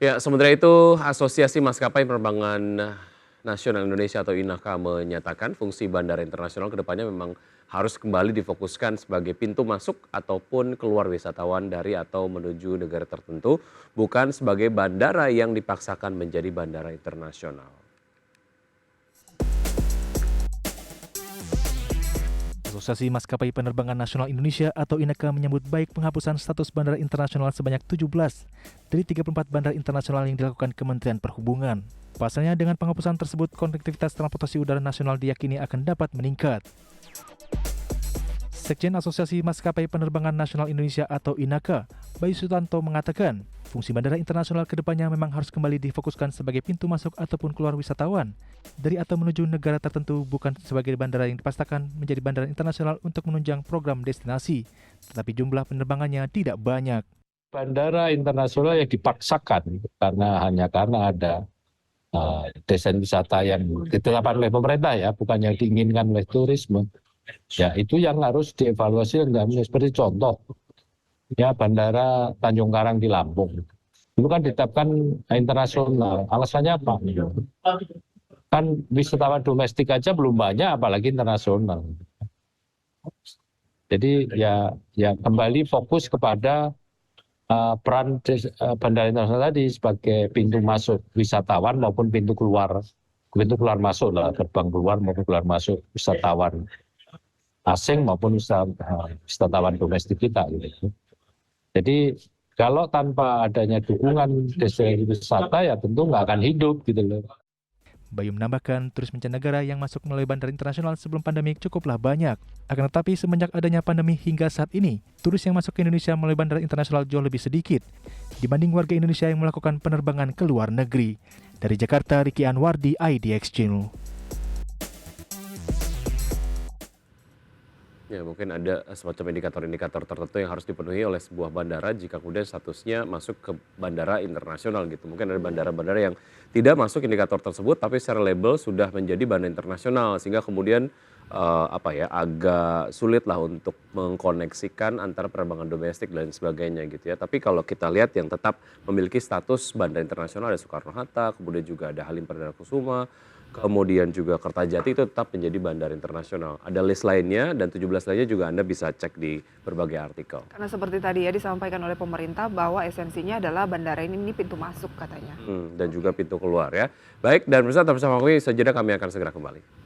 Ya, sementara itu Asosiasi Maskapai Penerbangan Nasional Indonesia atau INAKA menyatakan fungsi bandara internasional ke depannya memang harus kembali difokuskan sebagai pintu masuk ataupun keluar wisatawan dari atau menuju negara tertentu, bukan sebagai bandara yang dipaksakan menjadi bandara internasional. Asosiasi Maskapai Penerbangan Nasional Indonesia atau INAKA menyambut baik penghapusan status bandara internasional sebanyak 17 dari 34 bandara internasional yang dilakukan Kementerian Perhubungan. Pasalnya dengan penghapusan tersebut, konektivitas transportasi udara nasional diyakini akan dapat meningkat. Sekjen Asosiasi Maskapai Penerbangan Nasional Indonesia atau INAKA, Bayu Sutanto mengatakan, fungsi bandara internasional ke depannya memang harus kembali difokuskan sebagai pintu masuk ataupun keluar wisatawan dari atau menuju negara tertentu, bukan sebagai bandara yang dipaksakan menjadi bandara internasional untuk menunjang program destinasi, tetapi jumlah penerbangannya tidak banyak. Bandara internasional yang dipaksakan karena ada desain wisata yang ditetapkan oleh pemerintah ya, bukan yang diinginkan oleh turisme. Ya itu yang harus dievaluasi. Seperti contoh ya Bandara Tanjung Karang di Lampung itu kan ditetapkan internasional. Alasannya apa? Kan wisatawan domestik aja belum banyak, apalagi internasional. Jadi ya kembali fokus kepada peran bandara internasional tadi sebagai pintu masuk wisatawan maupun pintu keluar masuk lah, gerbang keluar maupun keluar masuk wisatawan asing maupun wisatawan domestik kita gitu. Jadi kalau tanpa adanya dukungan destinasi wisata ya tentu nggak akan hidup gitu loh. Bayu menambahkan, turis mancanegara yang masuk melalui bandara internasional sebelum pandemi cukuplah banyak. Akan tetapi semenjak adanya pandemi hingga saat ini, turis yang masuk ke Indonesia melalui bandara internasional jauh lebih sedikit dibanding warga Indonesia yang melakukan penerbangan ke luar negeri. Dari Jakarta, Ricky Anwardi, IDX Channel. Ya, mungkin ada semacam indikator-indikator tertentu yang harus dipenuhi oleh sebuah bandara jika kemudian statusnya masuk ke bandara internasional gitu. Mungkin ada bandara-bandara yang tidak masuk indikator tersebut tapi secara label sudah menjadi bandara internasional sehingga kemudian agak sulit lah untuk mengkoneksikan antara penerbangan domestik dan sebagainya gitu ya. Tapi kalau kita lihat yang tetap memiliki status bandara internasional ada Soekarno-Hatta, kemudian juga ada Halim Perdana Kusuma, kemudian juga Kertajati itu tetap menjadi bandara internasional. Ada list lainnya dan 17 lainnya juga Anda bisa cek di berbagai artikel. Karena seperti tadi ya disampaikan oleh pemerintah bahwa esensinya adalah bandara ini pintu masuk katanya. Dan juga pintu keluar ya. Baik, dan bersama kami sejenak kami akan segera kembali.